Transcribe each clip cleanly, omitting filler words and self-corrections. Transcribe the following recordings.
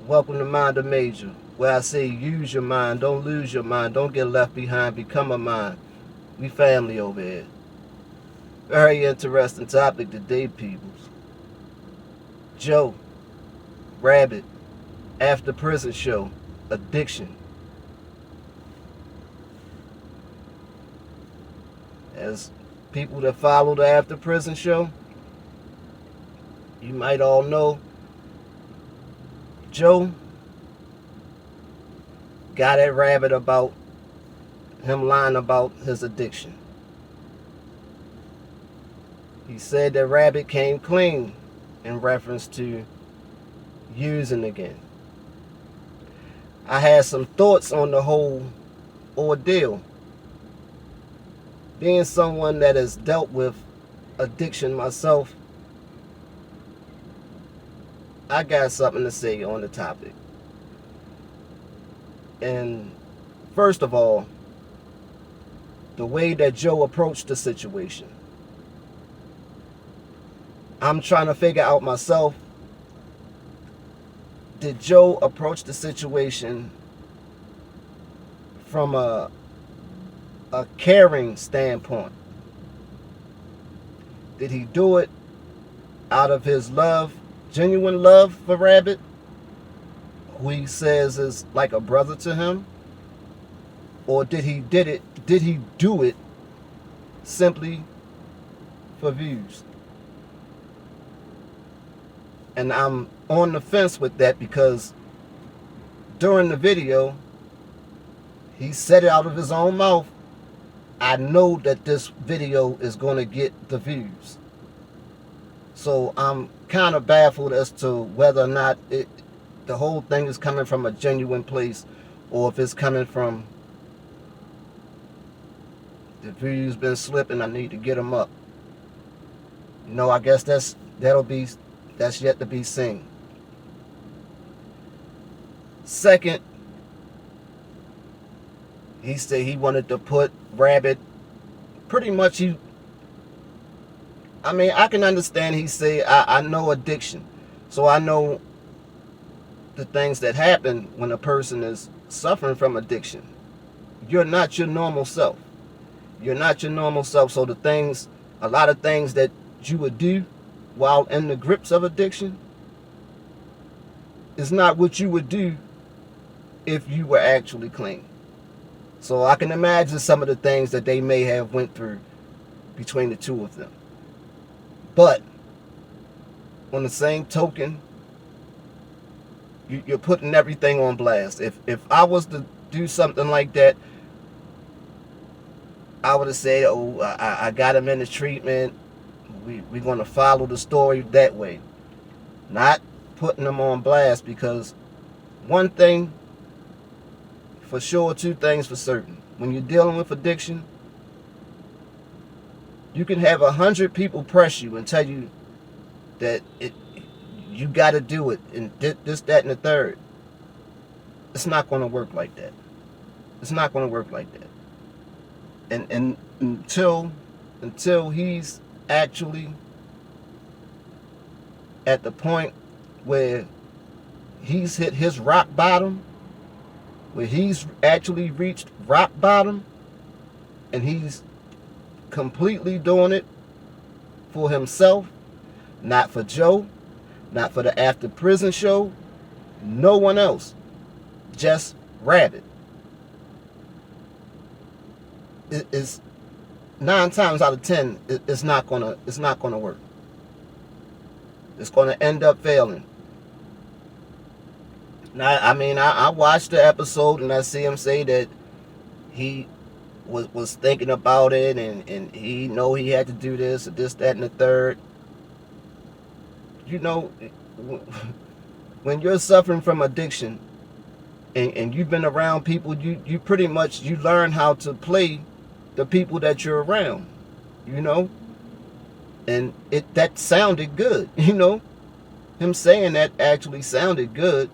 Welcome to Mind the Major, where I say use your mind, don't lose your mind, don't get left behind, become a mind. We family over here. Very interesting topic today, peoples. Joe, Rabbit, after prison show, addiction. As people that follow the after prison show, you might all know Joe got at Rabbit about him lying about his addiction. He said that Rabbit came clean in reference to using again. I had some thoughts on the whole ordeal. Being someone that has dealt with addiction myself, I got something to say on the topic. And first of all, the way that Joe approached the situation. I'm trying to figure out myself, did Joe approach the situation from a caring standpoint? Did he do it out of his love, genuine love for Rabbit, who he says is like a brother to him? Or did he do it simply for views? And I'm on the fence with that because during the video, he said it out of his own mouth. I know that this video is going to get the views. So I'm kind of baffled as to whether or not the whole thing is coming from a genuine place or if it's coming from the views been slipping, I need to get them up. I guess that's yet to be seen. Second, he said he wanted to put Rabbit pretty much I can understand he said, I know addiction. So I know the things that happen when a person is suffering from addiction. You're not your normal self. You're not your normal self. So a lot of things that you would do while in the grips of addiction is not what you would do if you were actually clean. So I can imagine some of the things that they may have went through between the two of them. But on the same token, you're putting everything on blast. If I was to do something like that, I would have said, oh, I got him in the treatment. We're going to follow the story that way. Not putting them on blast, because one thing for sure, two things for certain. When you're dealing with addiction, you can have 100 people press you and tell you that you got to do it and this, that, and the third. It's not going to work like that. It's not going to work like that. And until he's actually at the point where he's hit his rock bottom, where he's actually reached rock bottom, and he's completely doing it for himself, not for Joe, not for the after prison show, no one else, just Rabbit. It's 9 times out of 10, it's not gonna work. It's gonna end up failing. Now, I watched the episode and I see him say that he was thinking about it and he know he had to do this, that, and the third. When you're suffering from addiction and you've been around people, you pretty much, you learn how to play the people that you're around, and that sounded good, him saying that actually sounded good,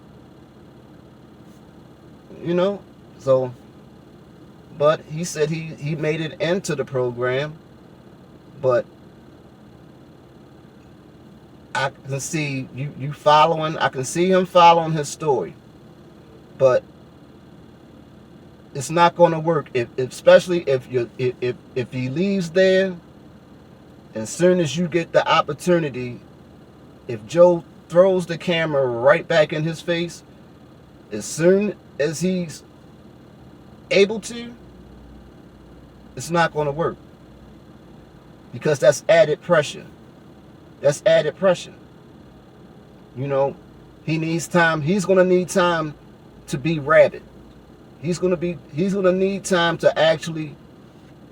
so, but he said he made it into the program, but I can see you following. I can see him following his story, but it's not going to work. If especially if he leaves there, as soon as you get the opportunity, if Joe throws the camera right back in his face, as soon as he's able to, it's not going to work, because that's added pressure. That's added pressure. You know, he needs time. He's going to need time to be rabid. He's going to need time to actually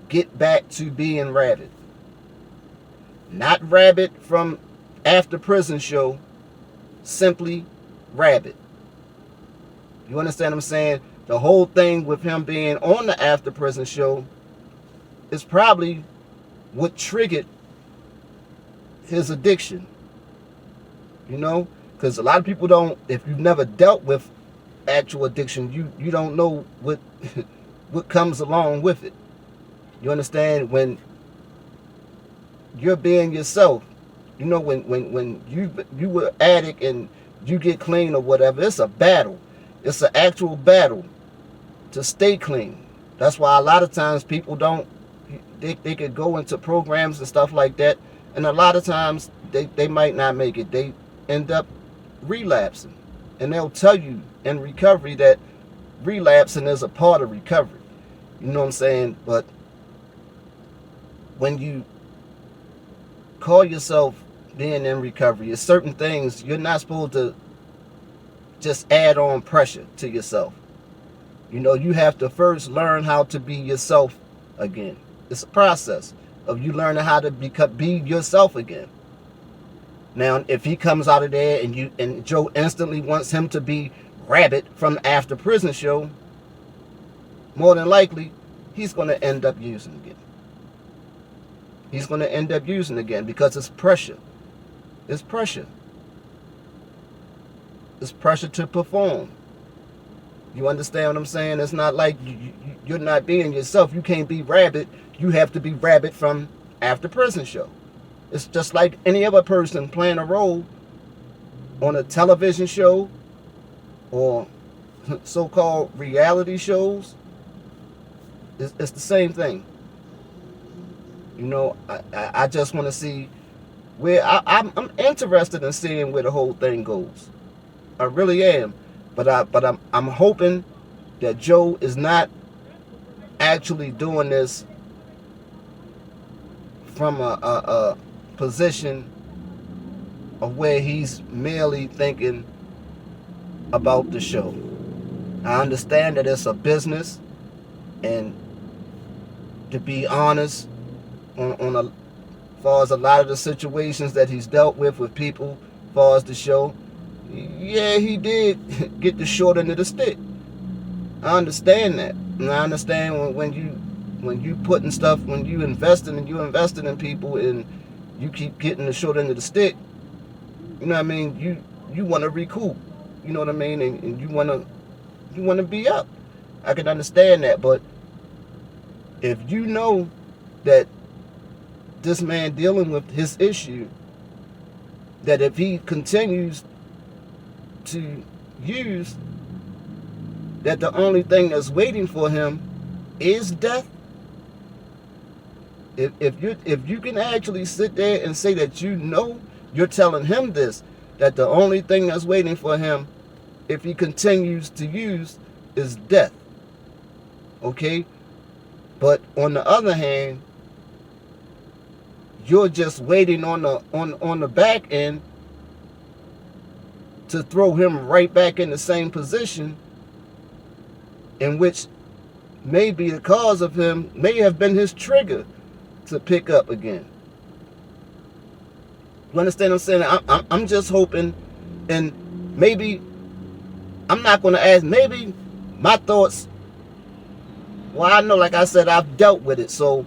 get back to being rabid. Not rabid from after prison show, simply rabid. You understand what I'm saying? The whole thing with him being on the after prison show is probably what triggered his addiction. You know, because a lot of people don't, if you've never dealt with actual addiction, you don't know what what comes along with it. You understand? When you're being yourself, you know, when you were addict and you get clean or whatever, it's a battle. It's an actual battle to stay clean. That's why a lot of times people don't, they could go into programs and stuff like that, and a lot of times they might not make it. They end up relapsing, and they'll tell you in recovery that relapsing is a part of recovery. You know what I'm saying? But when you call yourself being in recovery, it's certain things you're not supposed to just add on pressure to yourself. You know, you have to first learn how to be yourself again. It's a process of you learning how to be yourself again. Now, if he comes out of there and Joe instantly wants him to be rabid from the after prison show, more than likely he's going to end up using again. He's going to end up using again because it's pressure. It's pressure. It's pressure to perform. You understand what I'm saying? It's not like you're not being yourself. You can't be rabid. You have to be rabid from after prison show. It's just like any other person playing a role on a television show or so-called reality shows. It's the same thing. You know, I just want to see where I'm interested in seeing where the whole thing goes. I really am, but I'm hoping that Joe is not actually doing this from a position of where he's merely thinking about the show. I understand that it's a business, and to be honest, on as far as a lot of the situations that he's dealt with people, as far as the show, yeah, he did get the short end of the stick. I understand that, and I understand when you putting stuff, when you investing in people, and you keep getting the short end of the stick. You know what I mean? You want to recoup. You know what I mean? And you want to be up. I can understand that, but if you know that this man dealing with his issue, that if he continues to use, that the only thing that's waiting for him is death. If you can actually sit there and say that you know you're telling him this, that the only thing that's waiting for him if he continues to use is death. Okay? But on the other hand, you're just waiting on the back end to throw him right back in the same position, in which may be the cause of him, may have been his trigger to pick up again. You understand what I'm saying? I'm just hoping, and maybe I'm not going to ask, maybe my thoughts, well, I know, like I said, I've dealt with it, so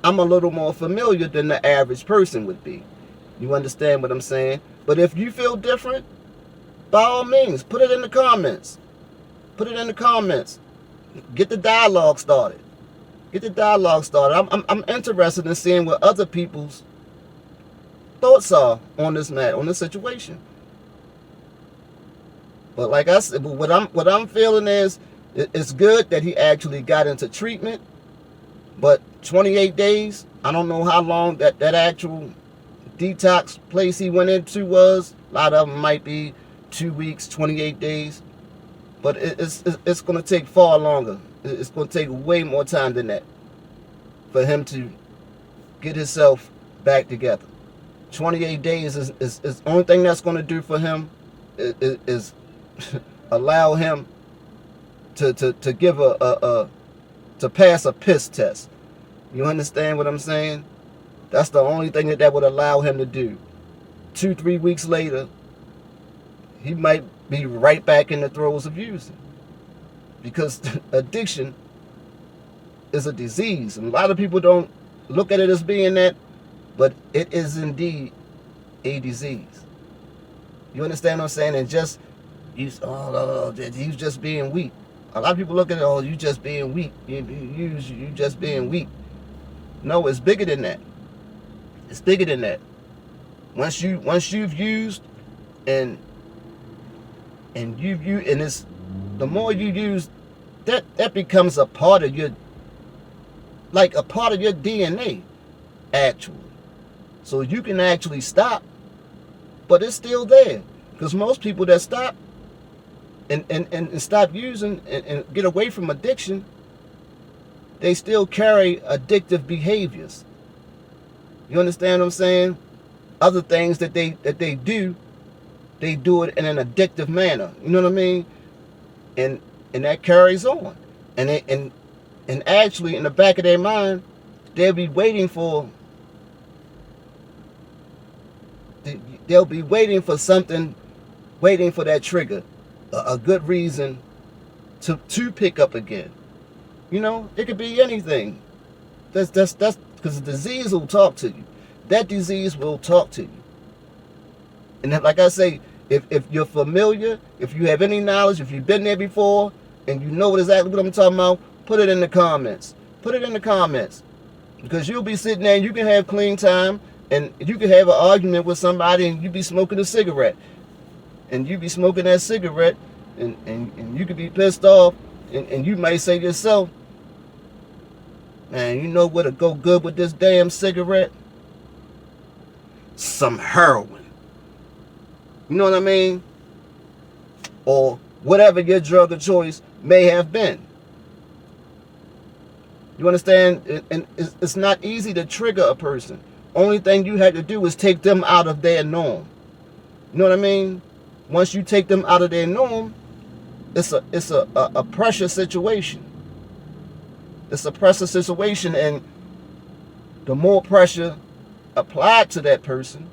I'm a little more familiar than the average person would be. You understand what I'm saying? But if you feel different, by all means, put it in the comments. Put it in the comments. Get the dialogue started. Get the dialogue started. I'm interested in seeing what other people's thoughts are on this matter, on this situation. But like I said, what I'm feeling is it's good that he actually got into treatment. But 28 days, I don't know how long that actual detox place he went into was. A lot of them might be 2 weeks, 28 days. But it's going to take far longer. It's going to take way more time than that for him to get himself back together. 28 days is the only thing that's going to do for him is allow him to give to pass a piss test. You understand what I'm saying? That's the only thing that would allow him to do. 2-3 weeks later, he might be right back in the throes of using. Because addiction is a disease. And a lot of people don't look at it as being that, but it is indeed a disease. You understand what I'm saying? And just, he's just being weak. A lot of people look at it, oh, you just being weak. You just being weak. No, it's bigger than that. It's bigger than that. Once you've used and it's the more you use, that becomes a part of your, like a part of your DNA, actually. So you can actually stop, but it's still there. Because most people that stop and stop using and get away from addiction, they still carry addictive behaviors. You understand what I'm saying? Other things that they do, they do it in an addictive manner. You know what I mean? And that carries on. And actually in the back of their mind, they'll be waiting for something, waiting for that trigger, a good reason to pick up again. You know, it could be anything. That's because the disease will talk to you. That disease will talk to you. And like I say, if you're familiar, if you have any knowledge, if you've been there before, and you know exactly what I'm talking about, put it in the comments. Put it in the comments. Because you'll be sitting there and you can have clean time, and you can have an argument with somebody and you be smoking a cigarette. And you be smoking that cigarette, and you could be pissed off, and you might say to yourself, man, you know what'll go good with this damn cigarette? Some heroin. You know what I mean? Or whatever your drug of choice may have been. You understand? And it's not easy to trigger a person. Only thing you had to do is take them out of their norm. You know what I mean? Once you take them out of their norm, it's a pressure situation. It's a pressure situation, and the more pressure applied to that person,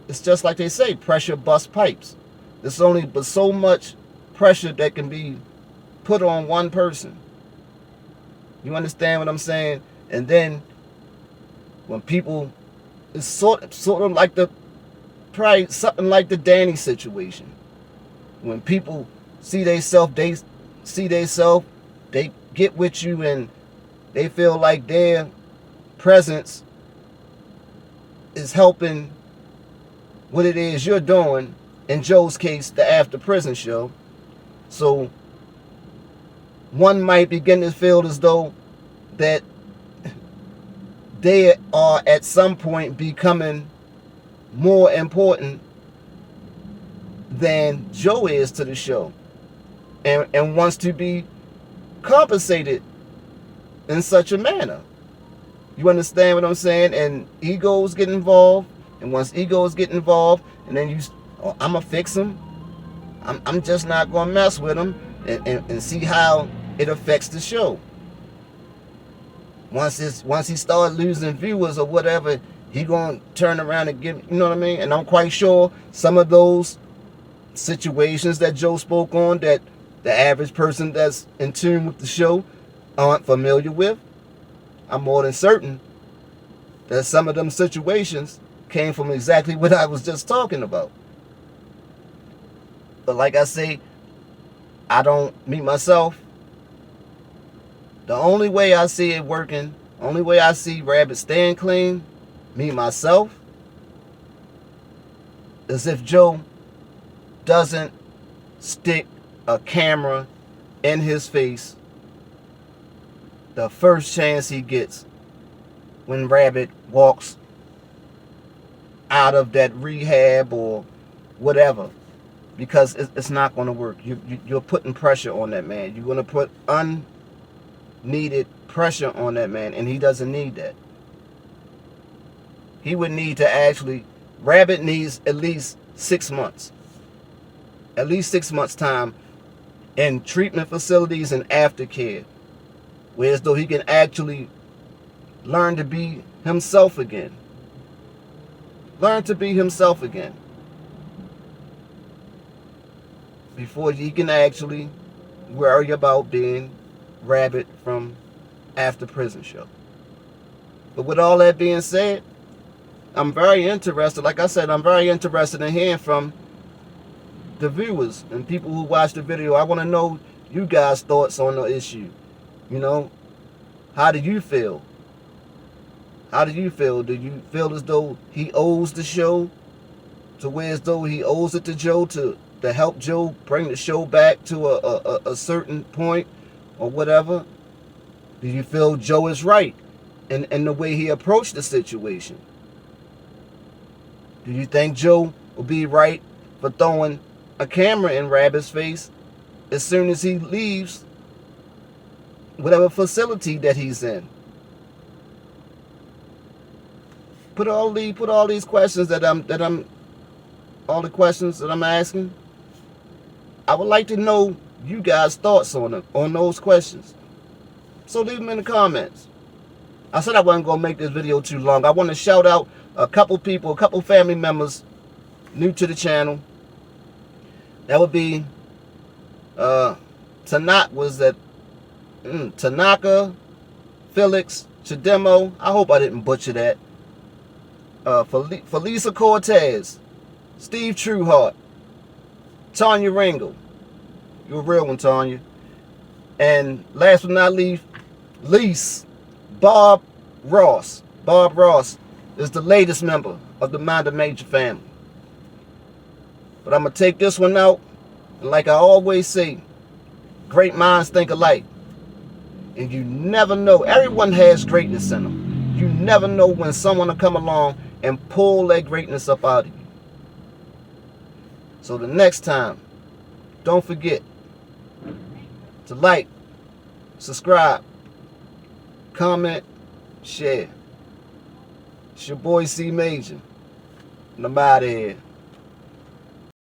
it's just like they say, pressure busts pipes. There's only but so much pressure that can be put on one person. You understand what I'm saying? And then when people, it's sort of like probably something like the Danny situation. When people see theyself, they get with you and they feel like their presence is helping what it is you're doing. In Joe's case, the After Prison show. So one might begin to feel as though that they are at some point becoming more important than Joe is to the show, and wants to be compensated in such a manner. You understand what I'm saying? And egos get involved, and once egos get involved, and then I'm gonna fix him. I'm just not gonna mess with him, and see how it affects the show. Once he starts losing viewers or whatever, he gonna turn around and give, you know what I mean? And I'm quite sure some of those situations that Joe spoke on that the average person that's in tune with the show aren't familiar with. I'm more than certain that some of them situations came from exactly what I was just talking about. But like I say, I don't, me myself, the only way I see it working, only way I see Rabbit staying clean me, myself, is if Joe doesn't stick a camera in his face the first chance he gets when Rabbit walks out of that rehab or whatever, because it's not going to work. You're putting pressure on that man. You're going to put unneeded pressure on that man, and he doesn't need that. He would need to actually, Rabbit needs at least 6 months. At least 6 months time in treatment facilities and aftercare, whereas though he can actually learn to be himself again. Learn to be himself again before he can actually worry about being Rabbit from After Prison Show. But with all that being said, I'm very interested, like I said, I'm very interested in hearing from the viewers and people who watch the video. I want to know you guys' thoughts on the issue. You know, how do you feel? How do you feel? Do you feel as though he owes the show, to where as though he owes it to Joe to help Joe bring the show back to a certain point or whatever? Do you feel Joe is right in the way he approached the situation? Do you think Joe will be right for throwing a camera in Rabbit's face as soon as he leaves whatever facility that he's in? Put all these questions all the questions that I'm asking. I would like to know you guys' thoughts on those questions. So leave them in the comments. I said I wasn't gonna make this video too long. I want to shout out a couple people, a couple family members new to the channel. That would be Tanaka, Felix, Chidemo. I hope I didn't butcher that. Felisa Cortez, Steve Trueheart, Tanya Ringo. You're a real one, Tanya. And last but not least, Bob Ross. Bob Ross is the latest member of the Mind Major family. But I'm going to take this one out. And like I always say, great minds think alike. And you never know. Everyone has greatness in them. You never know when someone will come along and pull that greatness up out of you. So the next time, don't forget to like, subscribe, comment, share. It's your boy C Major, and I'm out of here.